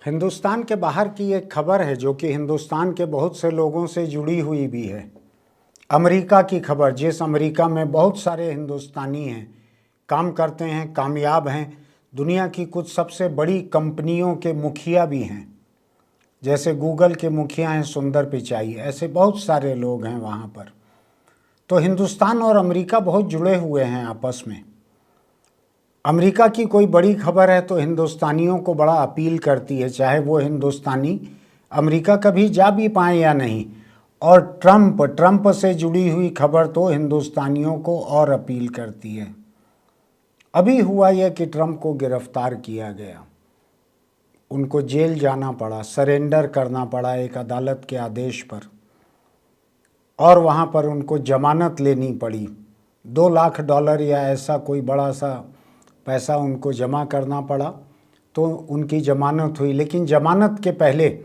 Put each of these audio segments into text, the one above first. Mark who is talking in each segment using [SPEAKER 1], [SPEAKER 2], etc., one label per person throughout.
[SPEAKER 1] हिंदुस्तान के बाहर की एक खबर है जो कि हिंदुस्तान के बहुत से लोगों से जुड़ी हुई भी है। अमेरिका की खबर, जिस अमेरिका में बहुत सारे हिंदुस्तानी हैं, काम करते हैं, कामयाब हैं, दुनिया की कुछ सबसे बड़ी कंपनियों के मुखिया भी हैं। जैसे गूगल के मुखिया हैं सुंदर पिचाई, ऐसे बहुत सारे लोग हैं वहाँ पर। तो हिंदुस्तान और अमेरिका बहुत जुड़े हुए हैं आपस में। अमेरिका की कोई बड़ी खबर है तो हिंदुस्तानियों को बड़ा अपील करती है, चाहे वो हिंदुस्तानी अमेरिका कभी जा भी पाए या नहीं। और ट्रंप से जुड़ी हुई खबर तो हिंदुस्तानियों को और अपील करती है। अभी हुआ यह कि ट्रंप को गिरफ्तार किया गया, उनको जेल जाना पड़ा, सरेंडर करना पड़ा एक अदालत के आदेश पर, और वहाँ पर उनको जमानत लेनी पड़ी। $2 लाख या ऐसा कोई बड़ा सा पैसा उनको जमा करना पड़ा, तो उनकी जमानत हुई। लेकिन जमानत के पहले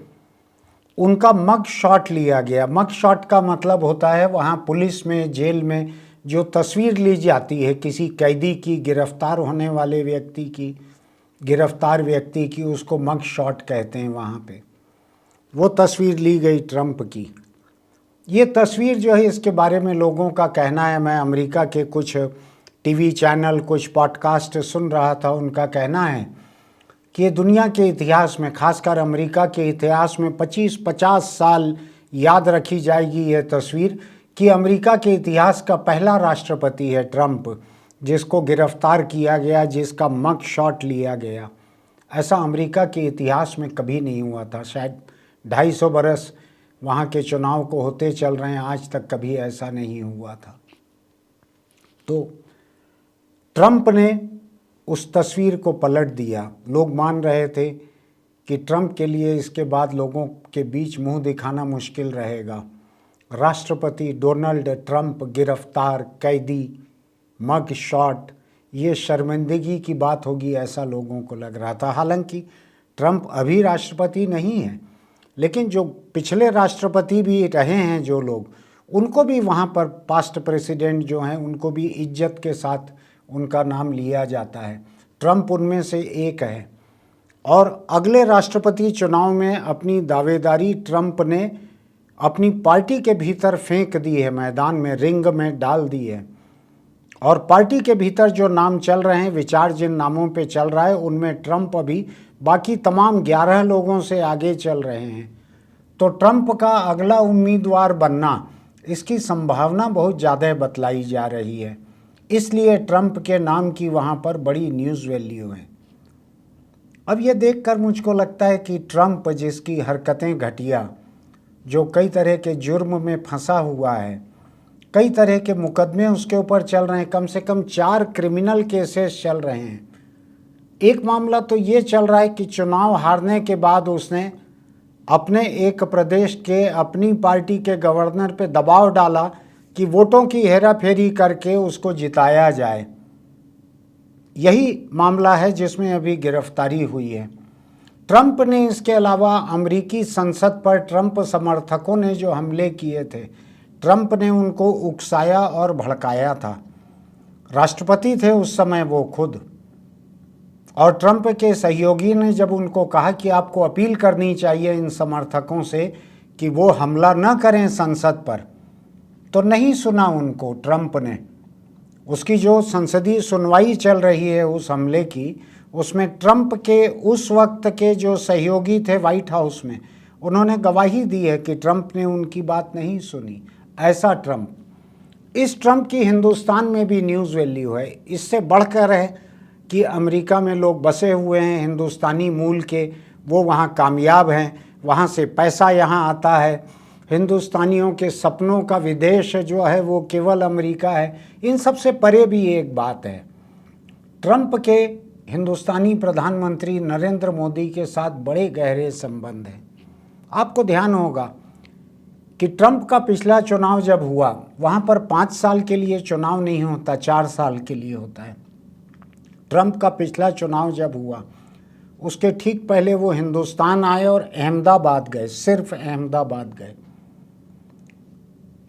[SPEAKER 1] उनका मग शॉट लिया गया। मग शॉट का मतलब होता है वहाँ पुलिस में, जेल में जो तस्वीर ली जाती है किसी कैदी की, गिरफ्तार होने वाले व्यक्ति की, गिरफ्तार व्यक्ति की, उसको मग शॉट कहते हैं। वहाँ पे वो तस्वीर ली गई ट्रंप की। ये तस्वीर जो है, इसके बारे में लोगों का कहना है, मैं अमेरिका के कुछ टीवी चैनल, कुछ पॉडकास्ट सुन रहा था, उनका कहना है कि ये दुनिया के इतिहास में, खासकर अमेरिका के इतिहास में 25-50 साल याद रखी जाएगी ये तस्वीर, कि अमेरिका के इतिहास का पहला राष्ट्रपति है ट्रंप, जिसको गिरफ्तार किया गया, जिसका मग शॉट लिया गया। ऐसा अमेरिका के इतिहास में कभी नहीं हुआ था। शायद 250 बरस वहाँ के चुनाव को होते चल रहे हैं, आज तक कभी ऐसा नहीं हुआ था। तो ट्रंप ने उस तस्वीर को पलट दिया। लोग मान रहे थे कि ट्रंप के लिए इसके बाद लोगों के बीच मुंह दिखाना मुश्किल रहेगा। राष्ट्रपति डोनाल्ड ट्रंप गिरफ्तार, कैदी, मग शॉट, ये शर्मिंदगी की बात होगी, ऐसा लोगों को लग रहा था। हालांकि ट्रंप अभी राष्ट्रपति नहीं है, लेकिन जो पिछले राष्ट्रपति भी रहे हैं जो लोग, उनको भी वहाँ पर पास्ट प्रेसिडेंट जो हैं उनको भी इज्जत के साथ उनका नाम लिया जाता है। ट्रंप उनमें से एक है। और अगले राष्ट्रपति चुनाव में अपनी दावेदारी ट्रंप ने अपनी पार्टी के भीतर फेंक दी है, मैदान में, रिंग में डाल दी है। और पार्टी के भीतर जो नाम चल रहे हैं, विचार जिन नामों पे चल रहा है, उनमें ट्रंप अभी बाकी तमाम 11 लोगों से आगे चल रहे हैं। तो ट्रंप का अगला उम्मीदवार बनना, इसकी संभावना बहुत ज़्यादा बतलाई जा रही है। इसलिए ट्रंप के नाम की वहाँ पर बड़ी न्यूज़ वैल्यू है। अब ये देखकर मुझको लगता है कि ट्रंप, जिसकी हरकतें घटिया, जो कई तरह के जुर्म में फंसा हुआ है, कई तरह के मुकदमे उसके ऊपर चल रहे हैं, कम से कम 4 क्रिमिनल केसेस चल रहे हैं। एक मामला तो ये चल रहा है कि चुनाव हारने के बाद उसने अपने एक प्रदेश के, अपनी पार्टी के गवर्नर पे दबाव डाला कि वोटों की हेराफेरी करके उसको जिताया जाए। यही मामला है जिसमें अभी गिरफ्तारी हुई है। ट्रंप ने इसके अलावा अमेरिकी संसद पर ट्रंप समर्थकों ने जो हमले किए थे, ट्रंप ने उनको उकसाया और भड़काया था। राष्ट्रपति थे उस समय वो खुद, और ट्रंप के सहयोगी ने जब उनको कहा कि आपको अपील करनी चाहिए इन समर्थकों से कि वो हमला न करें संसद पर, तो नहीं सुना उनको ट्रंप ने। उसकी जो संसदीय सुनवाई चल रही है उस हमले की, उसमें ट्रंप के उस वक्त के जो सहयोगी थे व्हाइट हाउस में, उन्होंने गवाही दी है कि ट्रंप ने उनकी बात नहीं सुनी। ऐसा ट्रंप, इस ट्रंप की हिंदुस्तान में भी न्यूज़ वैल्यू है। इससे बढ़कर है कि अमेरिका में लोग बसे हुए हैं हिंदुस्तानी मूल के, वो वहाँ कामयाब हैं, वहाँ से पैसा यहाँ आता है। हिंदुस्तानियों के सपनों का विदेश जो है वो केवल अमेरिका है। इन सब से परे भी एक बात है, ट्रंप के हिंदुस्तानी प्रधानमंत्री नरेंद्र मोदी के साथ बड़े गहरे संबंध हैं। आपको ध्यान होगा कि ट्रंप का पिछला चुनाव जब हुआ, वहाँ पर 5 साल के लिए चुनाव नहीं होता, 4 साल के लिए होता है। ट्रंप का पिछला चुनाव जब हुआ, उसके ठीक पहले वो हिंदुस्तान आए और अहमदाबाद गए, सिर्फ अहमदाबाद गए,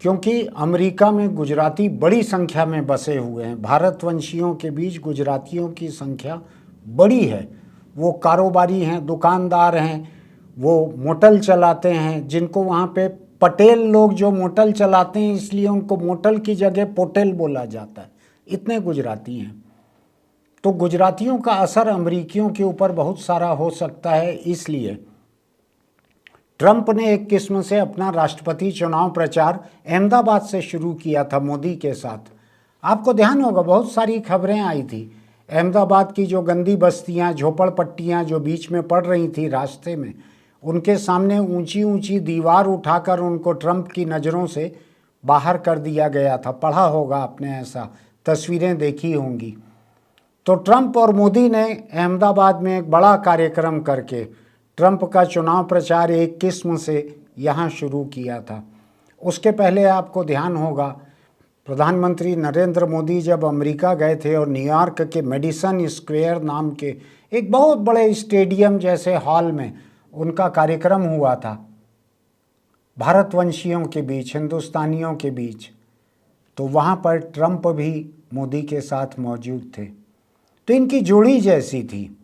[SPEAKER 1] क्योंकि अमेरिका में गुजराती बड़ी संख्या में बसे हुए हैं। भारतवंशियों के बीच गुजरातियों की संख्या बड़ी है, वो कारोबारी हैं, दुकानदार हैं, वो मोटल चलाते हैं, जिनको वहाँ पे पटेल लोग जो मोटल चलाते हैं इसलिए उनको मोटल की जगह पोटेल बोला जाता है, इतने गुजराती हैं। तो गुजरातियों का असर अमेरिकियों के ऊपर बहुत सारा हो सकता है, इसलिए ट्रंप ने एक किस्म से अपना राष्ट्रपति चुनाव प्रचार अहमदाबाद से शुरू किया था मोदी के साथ। आपको ध्यान होगा बहुत सारी खबरें आई थी, अहमदाबाद की जो गंदी बस्तियां, झोपड़पट्टियां जो बीच में पड़ रही थी रास्ते में, उनके सामने ऊंची ऊंची दीवार उठाकर उनको ट्रंप की नज़रों से बाहर कर दिया गया था। पढ़ा होगा आपने, ऐसा तस्वीरें देखी होंगी। तो ट्रंप और मोदी ने अहमदाबाद में एक बड़ा कार्यक्रम करके ट्रंप का चुनाव प्रचार एक किस्म से यहाँ शुरू किया था। उसके पहले आपको ध्यान होगा प्रधानमंत्री नरेंद्र मोदी जब अमेरिका गए थे और न्यूयॉर्क के मेडिसन स्क्वायर नाम के एक बहुत बड़े स्टेडियम जैसे हॉल में उनका कार्यक्रम हुआ था भारतवंशियों के बीच, हिंदुस्तानियों के बीच। तो वहाँ पर ट्रंप भी मोदी के साथ मौजूद थे। तो इनकी जोड़ी जैसी थी।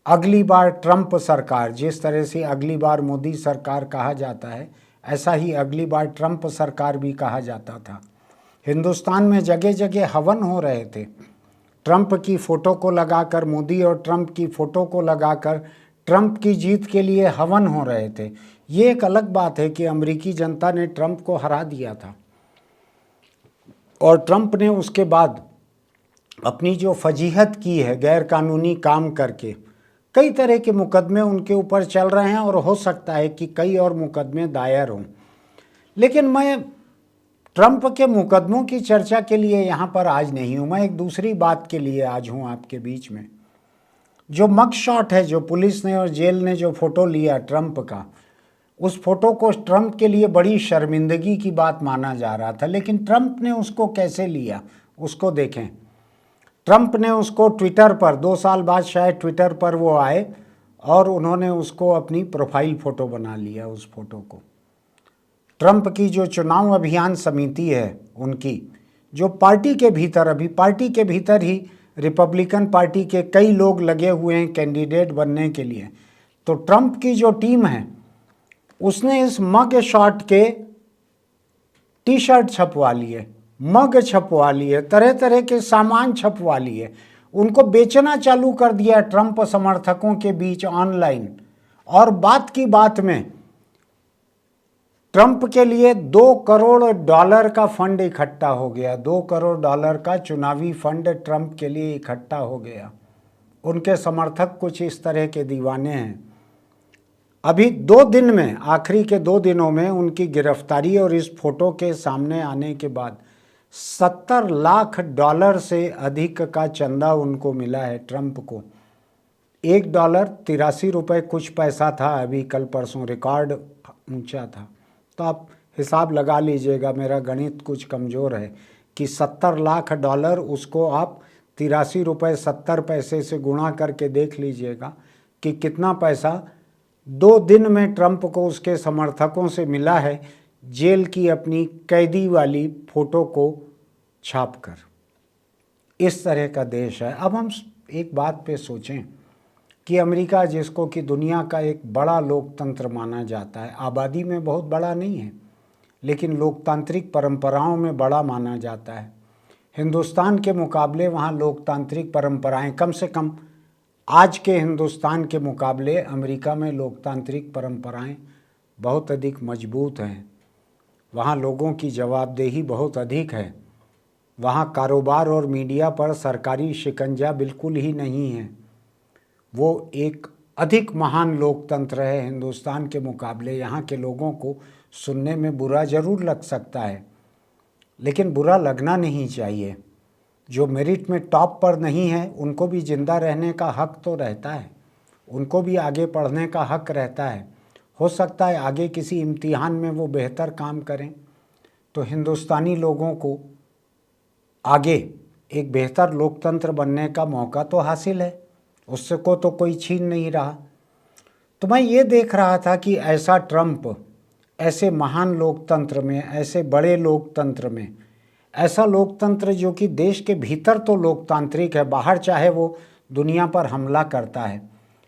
[SPEAKER 1] अगली बार ट्रंप सरकार, जिस तरह से अगली बार मोदी सरकार कहा जाता है, ऐसा ही अगली बार ट्रंप सरकार भी कहा जाता था। हिंदुस्तान में जगह जगह हवन हो रहे थे। ट्रंप की फ़ोटो को लगाकर, मोदी और ट्रंप की फ़ोटो को लगाकर ट्रंप की जीत के लिए हवन हो रहे थे। ये एक अलग बात है कि अमेरिकी जनता ने ट्रंप को हरा दिया था और ट्रंप ने उसके बाद अपनी जो फजीहत की है गैर कानूनी काम करके, कई तरह के मुकदमे उनके ऊपर चल रहे हैं और हो सकता है कि कई और मुकदमे दायर हों। लेकिन मैं ट्रंप के मुकदमों की चर्चा के लिए यहाँ पर आज नहीं हूँ, मैं एक दूसरी बात के लिए आज हूँ आपके बीच में। जो मग शॉट है, जो पुलिस ने और जेल ने जो फ़ोटो लिया ट्रंप का, उस फोटो को ट्रंप के लिए बड़ी शर्मिंदगी की बात माना जा रहा था। लेकिन ट्रंप ने उसको कैसे लिया उसको देखें। ट्रंप ने उसको ट्विटर पर 2 साल बाद शायद ट्विटर पर वो आए और उन्होंने उसको अपनी प्रोफाइल फ़ोटो बना लिया। उस फोटो को ट्रंप की जो चुनाव अभियान समिति है उनकी, जो पार्टी के भीतर, अभी पार्टी के भीतर ही रिपब्लिकन पार्टी के कई लोग लगे हुए हैं कैंडिडेट बनने के लिए, तो ट्रंप की जो टीम है उसने इस मग शॉट के टी शर्ट छपवा लिए, मग छपवा लिए, तरह तरह के सामान छपवा लिए, उनको बेचना चालू कर दिया ट्रंप समर्थकों के बीच ऑनलाइन। और बात की बात में ट्रंप के लिए $2 करोड़ का फंड इकट्ठा हो गया। $2 करोड़ का चुनावी फंड ट्रंप के लिए इकट्ठा हो गया। उनके समर्थक कुछ इस तरह के दीवाने हैं। अभी 2 दिन में, आखिरी के 2 दिनों में उनकी गिरफ्तारी और इस फोटो के सामने आने के बाद $70 लाख से अधिक का चंदा उनको मिला है ट्रंप को। $1 83 रुपये कुछ पैसा था, अभी कल परसों रिकॉर्ड ऊंचा था। तो आप हिसाब लगा लीजिएगा, मेरा गणित कुछ कमज़ोर है, कि $70 लाख उसको आप 83 रुपये 70 पैसे से गुणा करके देख लीजिएगा कि कितना पैसा 2 दिन में ट्रंप को उसके समर्थकों से मिला है, जेल की अपनी कैदी वाली फ़ोटो को छापकर। इस तरह का देश है। अब हम एक बात पे सोचें कि अमेरिका, जिसको कि दुनिया का एक बड़ा लोकतंत्र माना जाता है, आबादी में बहुत बड़ा नहीं है लेकिन लोकतांत्रिक परंपराओं में बड़ा माना जाता है। हिंदुस्तान के मुकाबले वहाँ लोकतांत्रिक परंपराएं, कम से कम आज के हिंदुस्तान के मुकाबले अमेरिका में लोकतांत्रिक परंपराएं बहुत अधिक मजबूत हैं। वहाँ लोगों की जवाबदेही बहुत अधिक है। वहाँ कारोबार और मीडिया पर सरकारी शिकंजा बिल्कुल ही नहीं है। वो एक अधिक महान लोकतंत्र है हिंदुस्तान के मुकाबले। यहाँ के लोगों को सुनने में बुरा ज़रूर लग सकता है, लेकिन बुरा लगना नहीं चाहिए। जो मेरिट में टॉप पर नहीं है उनको भी ज़िंदा रहने का हक तो रहता है, उनको भी आगे पढ़ने का हक रहता है। हो सकता है आगे किसी इम्तिहान में वो बेहतर काम करें, तो हिंदुस्तानी लोगों को आगे एक बेहतर लोकतंत्र बनने का मौका तो हासिल है, उससे को तो कोई छीन नहीं रहा। तो मैं ये देख रहा था कि ऐसा ट्रंप ऐसे महान लोकतंत्र में, ऐसे बड़े लोकतंत्र में, ऐसा लोकतंत्र जो कि देश के भीतर तो लोकतांत्रिक है, बाहर चाहे वो दुनिया पर हमला करता है,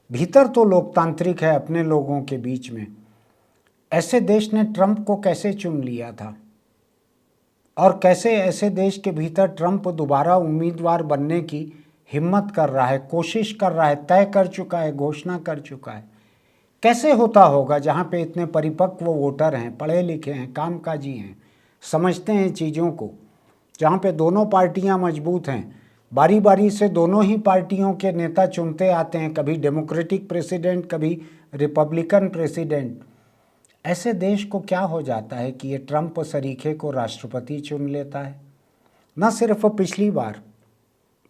[SPEAKER 1] भीतर तो लोकतांत्रिक है अपने लोगों के बीच में। ऐसे देश ने ट्रंप को कैसे चुन लिया था, और कैसे ऐसे देश के भीतर ट्रंप दोबारा उम्मीदवार बनने की हिम्मत कर रहा है, कोशिश कर रहा है, तय कर चुका है, घोषणा कर चुका है। कैसे होता होगा जहाँ पे इतने परिपक्व वोटर हैं, पढ़े लिखे हैं, कामकाजी हैं, समझते हैं चीज़ों को, जहाँ पे दोनों पार्टियाँ मजबूत हैं, बारी बारी से दोनों ही पार्टियों के नेता चुनते आते हैं, कभी डेमोक्रेटिक प्रेसिडेंट, कभी रिपब्लिकन प्रेसिडेंट। ऐसे देश को क्या हो जाता है कि ये ट्रंप सरीखे को राष्ट्रपति चुन लेता है? न सिर्फ पिछली बार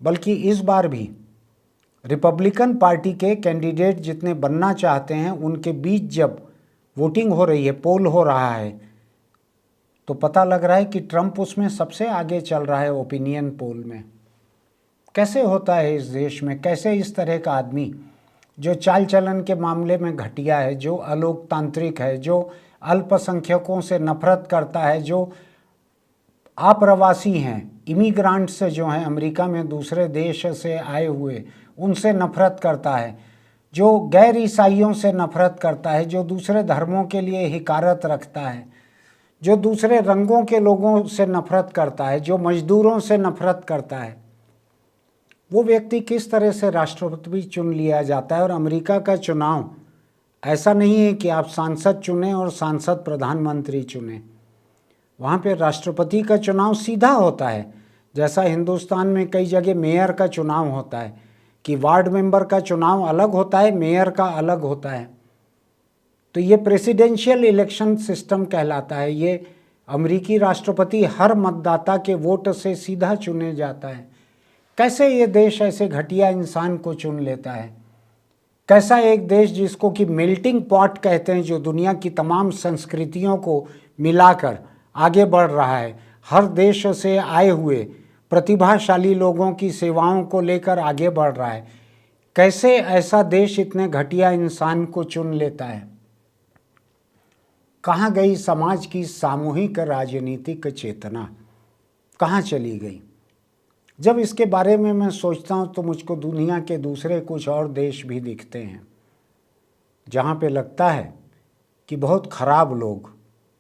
[SPEAKER 1] बल्कि इस बार भी रिपब्लिकन पार्टी के कैंडिडेट जितने बनना चाहते हैं उनके बीच जब वोटिंग हो रही है, पोल हो रहा है, तो पता लग रहा है कि ट्रंप उसमें सबसे आगे चल रहा है ओपिनियन पोल में। कैसे होता है इस देश में? कैसे इस तरह का आदमी जो चाल चलन के मामले में घटिया है, जो अलोकतांत्रिक है, जो अल्पसंख्यकों से नफरत करता है, जो आप्रवासी हैं, इमिग्रांट्स जो हैं अमेरिका में दूसरे देश से आए हुए, उनसे नफरत करता है, जो गैर ईसाइयों से नफरत करता है, जो दूसरे धर्मों के लिए हिकारत रखता है, जो दूसरे रंगों के लोगों से नफरत करता है, जो मजदूरों से नफरत करता है, वो व्यक्ति किस तरह से राष्ट्रपति चुन लिया जाता है। और अमेरिका का चुनाव ऐसा नहीं है कि आप सांसद चुनें और सांसद प्रधानमंत्री चुनें। वहाँ पे राष्ट्रपति का चुनाव सीधा होता है, जैसा हिंदुस्तान में कई जगह मेयर का चुनाव होता है कि वार्ड मेंबर का चुनाव अलग होता है, मेयर का अलग होता है। तो ये प्रेसिडेंशियल इलेक्शन सिस्टम कहलाता है। ये अमेरिकी राष्ट्रपति हर मतदाता के वोट से सीधा चुने जाता है। कैसे ये देश ऐसे घटिया इंसान को चुन लेता है? कैसा एक देश जिसको कि मेल्टिंग पॉट कहते हैं, जो दुनिया की तमाम संस्कृतियों को मिलाकर आगे बढ़ रहा है, हर देश से आए हुए प्रतिभाशाली लोगों की सेवाओं को लेकर आगे बढ़ रहा है, कैसे ऐसा देश इतने घटिया इंसान को चुन लेता है? कहाँ गई समाज की सामूहिक राजनीतिक चेतना? कहाँ चली गई? जब इसके बारे में मैं सोचता हूँ तो मुझको दुनिया के दूसरे कुछ और देश भी दिखते हैं जहाँ पे लगता है कि बहुत खराब लोग,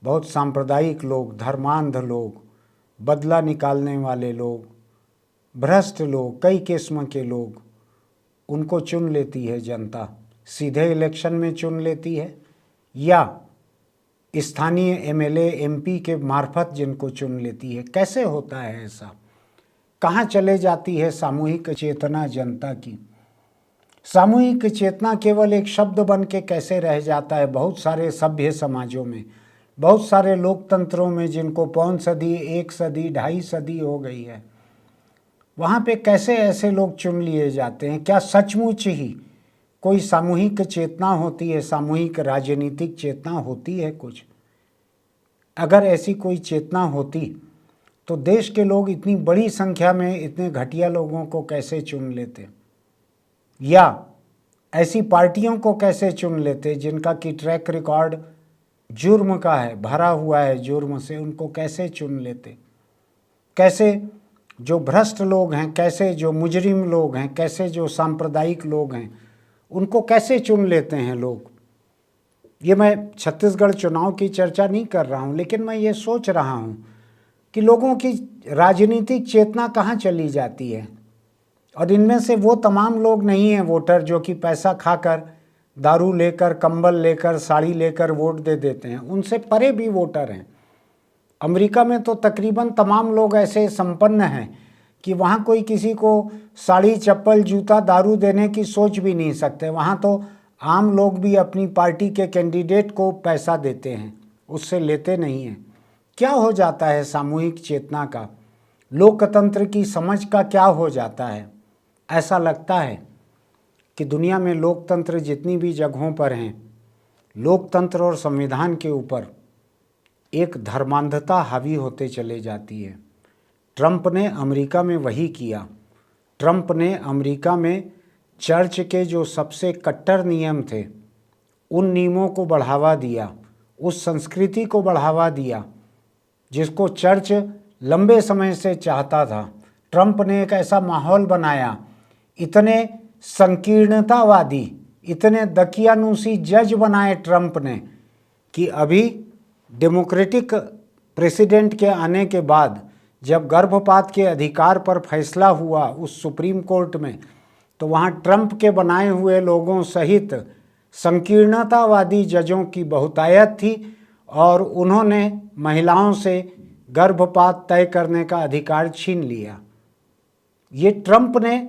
[SPEAKER 1] बहुत सांप्रदायिक लोग, धर्मांध लोग, बदला निकालने वाले लोग, भ्रष्ट लोग, कई किस्म के लोग, उनको चुन लेती है जनता। सीधे इलेक्शन में चुन लेती है या स्थानीय एमएलए एमपी के मार्फत जिनको चुन लेती है। कैसे होता है ऐसा? कहाँ चले जाती है सामूहिक चेतना जनता की? सामूहिक चेतना केवल एक शब्द बन के कैसे रह जाता है बहुत सारे सभ्य समाजों में, बहुत सारे लोकतंत्रों में जिनको पौन सदी, 1 सदी, 2.5 सदी हो गई है। वहाँ पे कैसे ऐसे लोग चुन लिए जाते हैं? क्या सचमुच ही कोई सामूहिक चेतना होती है, सामूहिक राजनीतिक चेतना होती है कुछ? अगर ऐसी कोई चेतना होती तो देश के लोग इतनी बड़ी संख्या में इतने घटिया लोगों को कैसे चुन लेते, या ऐसी पार्टियों को कैसे चुन लेते जिनका कि ट्रैक रिकॉर्ड जुर्म का है, भरा हुआ है जुर्म से? उनको कैसे चुन लेते? कैसे जो भ्रष्ट लोग हैं, कैसे जो मुजरिम लोग हैं, कैसे जो सांप्रदायिक लोग हैं, उनको कैसे चुन लेते हैं लोग? ये मैं छत्तीसगढ़ चुनाव की चर्चा नहीं कर रहा हूँ, लेकिन मैं ये सोच रहा हूँ कि लोगों की राजनीतिक चेतना कहाँ चली जाती है। और इनमें से वो तमाम लोग नहीं हैं वोटर जो कि पैसा खाकर, दारू लेकर, कंबल लेकर, साड़ी लेकर वोट दे देते हैं। उनसे परे भी वोटर हैं। अमेरिका में तो तकरीबन तमाम लोग ऐसे संपन्न हैं कि वहाँ कोई किसी को साड़ी, चप्पल, जूता, दारू देने की सोच भी नहीं सकते। वहाँ तो आम लोग भी अपनी पार्टी के कैंडिडेट को पैसा देते हैं, उससे लेते नहीं हैं। क्या हो जाता है सामूहिक चेतना का, लोकतंत्र की समझ का क्या हो जाता है? ऐसा लगता है कि दुनिया में लोकतंत्र जितनी भी जगहों पर हैं, लोकतंत्र और संविधान के ऊपर एक धर्मांधता हावी होते चले जाती है। ट्रंप ने अमेरिका में वही किया। ट्रंप ने अमेरिका में चर्च के जो सबसे कट्टर नियम थे, उन नियमों को बढ़ावा दिया, उस संस्कृति को बढ़ावा दिया जिसको चर्च लंबे समय से चाहता था। ट्रंप ने एक ऐसा माहौल बनाया, इतने संकीर्णतावादी, इतने दकियानूसी जज बनाए ट्रंप ने कि अभी डेमोक्रेटिक प्रेसिडेंट के आने के बाद जब गर्भपात के अधिकार पर फैसला हुआ उस सुप्रीम कोर्ट में, तो वहाँ ट्रंप के बनाए हुए लोगों सहित संकीर्णतावादी जजों की बहुतायत थी और उन्होंने महिलाओं से गर्भपात तय करने का अधिकार छीन लिया। ये ट्रंप ने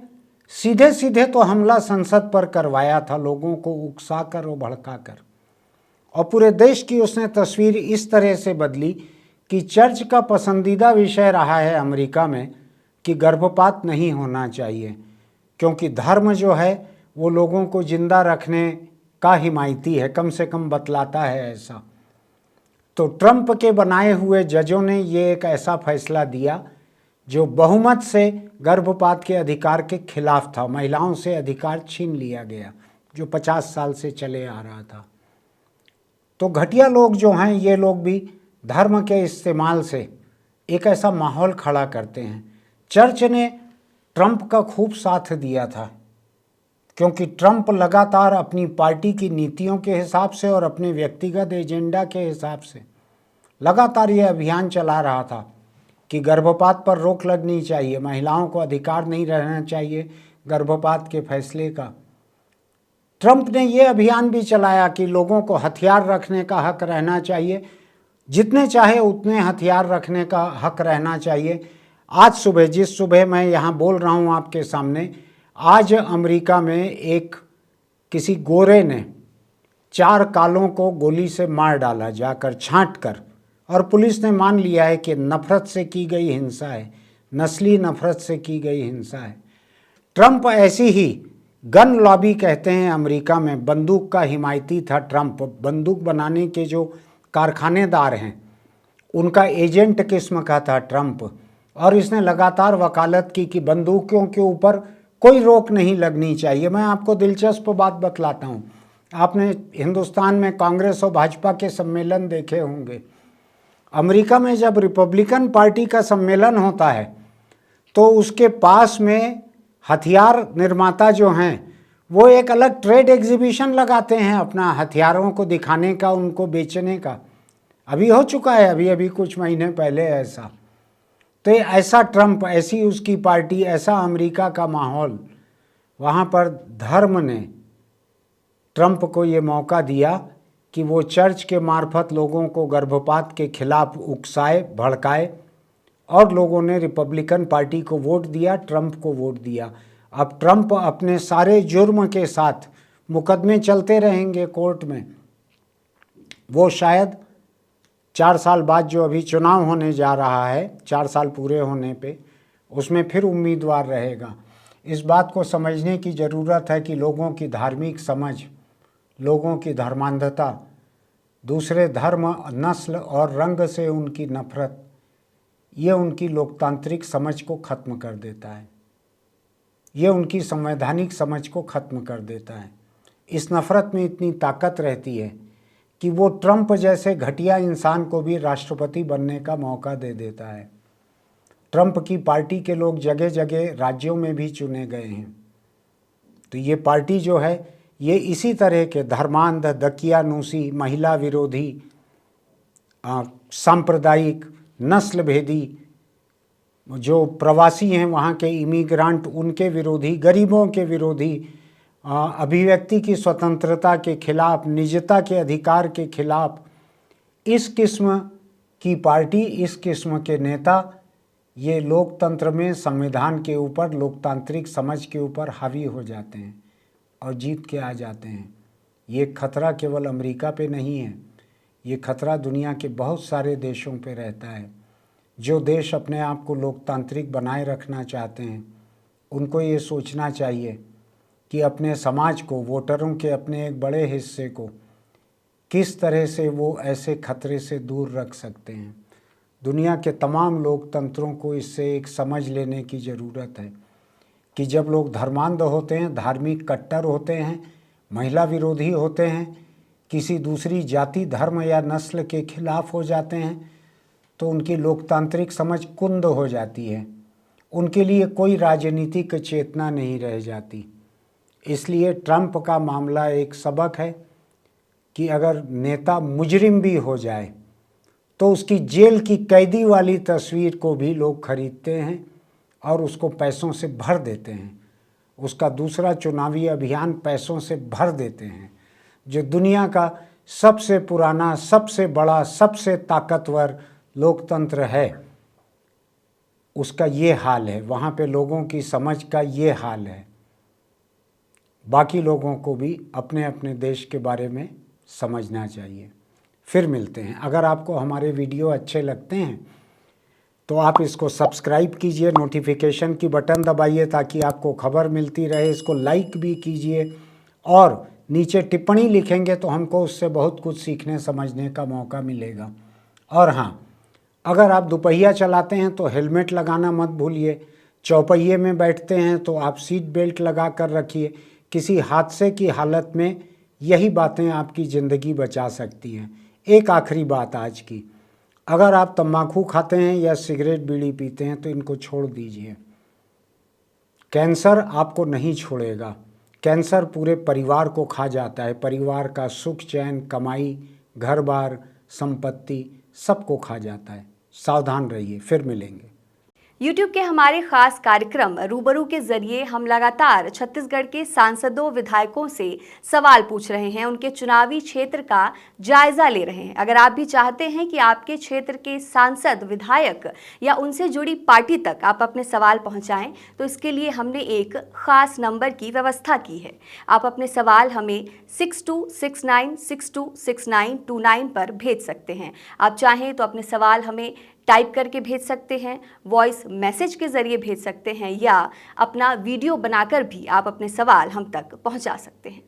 [SPEAKER 1] सीधे सीधे तो हमला संसद पर करवाया था, लोगों को उकसाकर और भड़काकर, और पूरे देश की उसने तस्वीर इस तरह से बदली कि चर्च का पसंदीदा विषय रहा है अमेरिका में कि गर्भपात नहीं होना चाहिए, क्योंकि धर्म जो है वो लोगों को जिंदा रखने का हिमायती है, कम से कम बतलाता है ऐसा। तो ट्रंप के बनाए हुए जजों ने ये एक ऐसा फैसला दिया जो बहुमत से गर्भपात के अधिकार के खिलाफ था। महिलाओं से अधिकार छीन लिया गया जो 50 साल से चले आ रहा था। तो घटिया लोग जो हैं ये लोग भी धर्म के इस्तेमाल से एक ऐसा माहौल खड़ा करते हैं। चर्च ने ट्रंप का खूब साथ दिया था, क्योंकि ट्रंप लगातार अपनी पार्टी की नीतियों के हिसाब से और अपने व्यक्तिगत एजेंडा के हिसाब से लगातार ये अभियान चला रहा था कि गर्भपात पर रोक लगनी चाहिए, महिलाओं को अधिकार नहीं रहना चाहिए गर्भपात के फैसले का। ट्रंप ने ये अभियान भी चलाया कि लोगों को हथियार रखने का हक रहना चाहिए, जितने चाहे उतने हथियार रखने का हक रहना चाहिए। आज सुबह, जिस सुबह मैं यहाँ बोल रहा हूँ आपके सामने, आज अमेरिका में एक किसी गोरे ने 4 कालों को गोली से मार डाला जाकर छांट कर, और पुलिस ने मान लिया है कि नफरत से की गई हिंसा है, नस्ली नफरत से की गई हिंसा है। ट्रंप ऐसी ही गन लॉबी कहते हैं अमेरिका में, बंदूक का हिमायती था ट्रंप। बंदूक बनाने के जो कारखानेदार हैं उनका एजेंट किस्म का था ट्रंप, और इसने लगातार वकालत की कि बंदूकों के ऊपर कोई रोक नहीं लगनी चाहिए। मैं आपको दिलचस्प बात बतलाता हूँ। आपने हिंदुस्तान में कांग्रेस और भाजपा के सम्मेलन देखे होंगे। अमेरिका में जब रिपब्लिकन पार्टी का सम्मेलन होता है तो उसके पास में हथियार निर्माता जो हैं वो एक अलग ट्रेड एग्जीबिशन लगाते हैं अपना हथियारों को दिखाने का, उनको बेचने का। अभी हो चुका है, अभी कुछ महीने पहले ऐसा। तो ऐसा ट्रंप, ऐसी उसकी पार्टी, ऐसा अमेरिका का माहौल, वहाँ पर धर्म ने ट्रंप को ये मौका दिया कि वो चर्च के मार्फत लोगों को गर्भपात के खिलाफ उकसाए, भड़काए, और लोगों ने रिपब्लिकन पार्टी को वोट दिया, ट्रंप को वोट दिया। अब ट्रंप अपने सारे जुर्म के साथ, मुकदमे चलते रहेंगे कोर्ट में, वो शायद 4 साल बाद जो अभी चुनाव होने जा रहा है, 4 साल पूरे होने पे, उसमें फिर उम्मीदवार रहेगा। इस बात को समझने की ज़रूरत है कि लोगों की धार्मिक समझ, लोगों की धर्मांधता, दूसरे धर्म, नस्ल और रंग से उनकी नफरत, ये उनकी लोकतांत्रिक समझ को ख़त्म कर देता है, ये उनकी संवैधानिक समझ को ख़त्म कर देता है। इस नफ़रत में इतनी ताकत रहती है कि वो ट्रंप जैसे घटिया इंसान को भी राष्ट्रपति बनने का मौका दे देता है। ट्रंप की पार्टी के लोग जगह जगह राज्यों में भी चुने गए हैं। तो ये पार्टी जो है ये इसी तरह के धर्मांध, दकियानूसी, महिला विरोधी, सांप्रदायिक, नस्ल भेदी, जो प्रवासी हैं वहाँ के इमिग्रांट, उनके विरोधी, गरीबों के विरोधी, अभिव्यक्ति की स्वतंत्रता के खिलाफ, निजता के अधिकार के खिलाफ, इस किस्म की पार्टी, इस किस्म के नेता ये लोकतंत्र में, संविधान के ऊपर, लोकतांत्रिक समझ के ऊपर हावी हो जाते हैं और जीत के आ जाते हैं। ये खतरा केवल अमेरिका पे नहीं है, ये खतरा दुनिया के बहुत सारे देशों पे रहता है। जो देश अपने आप को लोकतांत्रिक बनाए रखना चाहते हैं उनको ये सोचना चाहिए कि अपने समाज को, वोटरों के अपने एक बड़े हिस्से को किस तरह से वो ऐसे खतरे से दूर रख सकते हैं। दुनिया के तमाम लोकतंत्रों को इससे एक समझ लेने की ज़रूरत है कि जब लोग धर्मांध होते हैं, धार्मिक कट्टर होते हैं, महिला विरोधी होते हैं, किसी दूसरी जाति, धर्म या नस्ल के खिलाफ हो जाते हैं, तो उनकी लोकतांत्रिक समझ कुंद हो जाती है। उनके लिए कोई राजनीतिक चेतना नहीं रह जाती। इसलिए ट्रंप का मामला एक सबक है कि अगर नेता मुजरिम भी हो जाए तो उसकी जेल की कैदी वाली तस्वीर को भी लोग खरीदते हैं और उसको पैसों से भर देते हैं। उसका दूसरा चुनावी अभियान पैसों से भर देते हैं। जो दुनिया का सबसे पुराना, सबसे बड़ा, सबसे ताकतवर लोकतंत्र है, उसका ये हाल है। वहाँ पे लोगों की समझ का ये हाल है। बाकी लोगों को भी अपने अपने देश के बारे में समझना चाहिए। फिर मिलते हैं। अगर आपको हमारे वीडियो अच्छे लगते हैं तो आप इसको सब्सक्राइब कीजिए, नोटिफिकेशन की बटन दबाइए ताकि आपको खबर मिलती रहे। इसको लाइक भी कीजिए और नीचे टिप्पणी लिखेंगे तो हमको उससे बहुत कुछ सीखने समझने का मौका मिलेगा। और हाँ, अगर आप दोपहिया चलाते हैं तो हेलमेट लगाना मत भूलिए। चौपहिए में बैठते हैं तो आप सीट बेल्ट लगा कर रखिए। किसी हादसे की हालत में यही बातें आपकी ज़िंदगी बचा सकती हैं। एक आखिरी बात आज की, अगर आप तंबाकू खाते हैं या सिगरेट बीड़ी पीते हैं तो इनको छोड़ दीजिए। कैंसर आपको नहीं छोड़ेगा। कैंसर पूरे परिवार को खा जाता है। परिवार का सुख, चैन, कमाई, घर बार, संपत्ति सबको खा जाता है। सावधान रहिए। फिर मिलेंगे।
[SPEAKER 2] YouTube के हमारे खास कार्यक्रम रूबरू के जरिए हम लगातार छत्तीसगढ़ के सांसदों, विधायकों से सवाल पूछ रहे हैं, उनके चुनावी क्षेत्र का जायजा ले रहे हैं। अगर आप भी चाहते हैं कि आपके क्षेत्र के सांसद, विधायक या उनसे जुड़ी पार्टी तक आप अपने सवाल पहुंचाएं, तो इसके लिए हमने एक खास नंबर की व्यवस्था की है। आप अपने सवाल हमें 6269626929 पर भेज सकते हैं। आप चाहें तो अपने सवाल हमें टाइप करके भेज सकते हैं, वॉइस मैसेज के ज़रिए भेज सकते हैं, या अपना वीडियो बनाकर भी आप अपने सवाल हम तक पहुंचा सकते हैं।